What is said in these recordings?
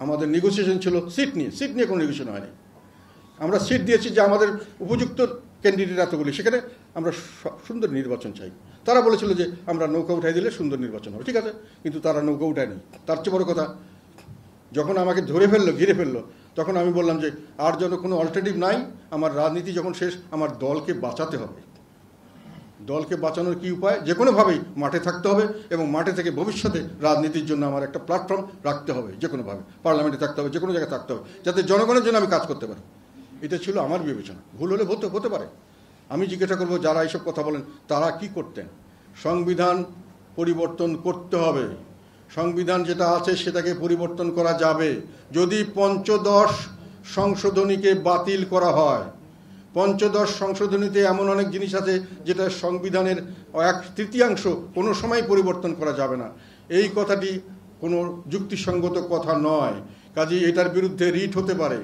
আমাদের নেগোসিয়েশন ছিল সিট নিয়ে কোনো নেগোসিয়েশন হয়নি। আমরা সিট দিয়েছি যে আমাদের উপযুক্ত ক্যান্ডিডেট এতগুলি, সেখানে আমরা সুন্দর নির্বাচন চাই। তারা বলেছিল যে আমরা নৌকা উঠাই দিলে সুন্দর নির্বাচন হবে, ঠিক আছে, কিন্তু তারা নৌকা উঠায়নি। তার চেয়ে বড় কথা, যখন আমাকে ঘিরে ফেললো, তখন আমি বললাম যে আর যেন কোনো অল্টারনেটিভ নাই, আমার রাজনীতি যখন শেষ, আমার দলকে বাঁচাতে হবে। দলকে বাঁচানোর কী উপায়? যে কোনোভাবেই মাঠে থাকতে হবে এবং মাঠে থেকে ভবিষ্যতে রাজনীতির জন্য আমার একটা প্ল্যাটফর্ম রাখতে হবে, যে কোনোভাবে পার্লামেন্টে থাকতে হবে, যে কোনো জায়গায় থাকতে হবে, যাতে জনগণের জন্য আমি কাজ করতে পারি। এটা ছিল আমার বিবেচনা। ভুল হলে হতে পারে। আমি জিজ্ঞাসা করবো যারা এইসব কথা বলেন তারা কি করতেন? সংবিধান পরিবর্তন করতে হবে। সংবিধান যেটা আছে সেটাকে পরিবর্তন করা যাবে যদি পঞ্চদশ সংশোধনীকে বাতিল করা হয়। পঞ্চদশ সংশোধনীতে এমন অনেক জিনিস আছে যেটা সংবিধানের 1/3 কোনো সময় পরিবর্তন করা যাবে না। এই কথাটি কোনো যুক্তিসঙ্গত কথা নয়। কাজেই এটার বিরুদ্ধে রিট হতে পারে,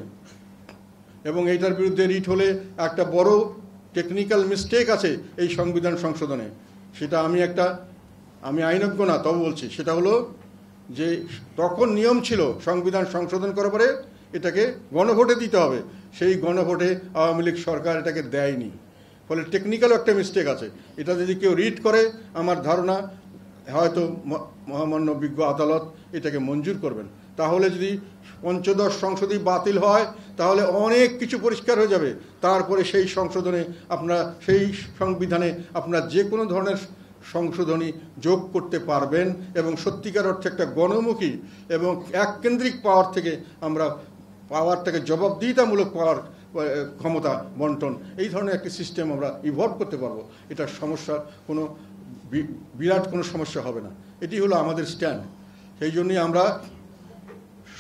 এবং এইটার বিরুদ্ধে রিট হলে একটা বড় টেকনিক্যাল মিস্টেক আছে এই সংবিধান সংশোধনে। সেটা আমি আইনজ্ঞ না, তবে বলছি, সেটা হলো যে তখন নিয়ম ছিল সংবিধান সংশোধন করার পরে এটাকে গণভোটে দিতে হবে। সেই গণভোটে আওয়ামী লীগ সরকার এটাকে দেয়নি, ফলে টেকনিক্যাল একটা মিস্টেক আছে। এটা যদি কেউ রিট করে, আমার ধারণা হয়তো মহামান্য বিজ্ঞ আদালত এটাকে মঞ্জুর করবেন। তাহলে যদি পঞ্চদশ সংশোধনী বাতিল হয় তাহলে অনেক কিছু পরিষ্কার হয়ে যাবে। তারপরে সেই সংশোধনে সেই সংবিধানে আপনারা যে কোনো ধরনের সংশোধনী যোগ করতে পারবেন এবং সত্যিকার অর্থে একটা গণমুখী এবং এককেন্দ্রিক পাওয়ার থেকে আমরা পাওয়ারটাকে জবাবদিহিতামূলক পাওয়ার ক্ষমতা বন্টন, এই ধরনের একটি সিস্টেম আমরা ইভলভ করতে পারবো। এটার সমস্যার কোনো বিরাট কোনো সমস্যা হবে না। এটি হলো আমাদের স্ট্যান্ড। সেই জন্যই আমরা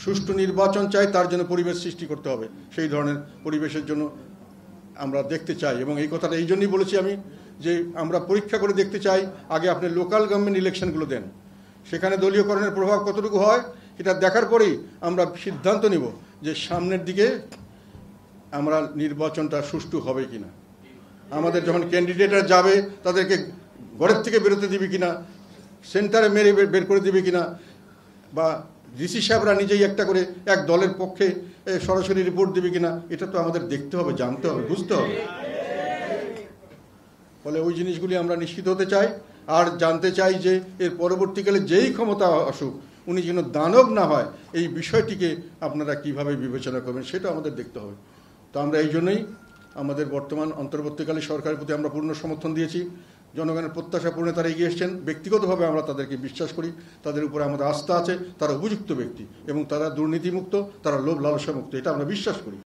সুষ্ঠু নির্বাচন চাই, তার জন্য পরিবেশ সৃষ্টি করতে হবে। সেই ধরনের পরিবেশের জন্য আমরা দেখতে চাই, এবং এই কথাটা এই জন্যই বলেছি আমি যে আমরা পরীক্ষা করে দেখতে চাই। আগে আপনি লোকাল গভর্নমেন্ট ইলেকশনগুলো দেন, সেখানে দলীয়করণের প্রভাব কতটুকু হয় এটা দেখার পরেই আমরা সিদ্ধান্ত নিব যে সামনের দিকে আমরা নির্বাচনটা সুষ্ঠু হবে কিনা। আমাদের যখন ক্যান্ডিডেটরা যাবে তাদেরকে ঘরের থেকে বেরোতে দিবে কিনা, সেন্টারে মেরে বের করে দিবে কিনা, বা ডিসি সাহেবরা নিজেই একটা করে এক দলের পক্ষে সরাসরি রিপোর্ট দেবে কিনা, এটা তো আমাদের দেখতে হবে, জানতে হবে, বুঝতে হবে। ফলে ওই জিনিসগুলি আমরা নিশ্চিত হতে চাই। আর জানতে চাই যে এর পরবর্তীকালে যেই ক্ষমতা আসুক উনি যেন দানব না হয়, এই বিষয়টিকে আপনারা কিভাবে বিবেচনা করবেন সেটা আমাদের দেখতে হবে। তো আমরা এই জন্যই আমাদের বর্তমান অন্তর্বর্তীকালীন সরকারের প্রতি আমরা পূর্ণ সমর্থন দিয়েছি। জনগণের প্রত্যাশা পূরণে তারা এগিয়ে এসছেন। ব্যক্তিগতভাবে আমরা তাদেরকে বিশ্বাস করি, তাদের উপরে আমাদের আস্থা আছে। তারা উপযুক্ত ব্যক্তি এবং তারা দুর্নীতিমুক্ত, তারা লোভ লালসা মুক্ত, এটা আমরা বিশ্বাস করি।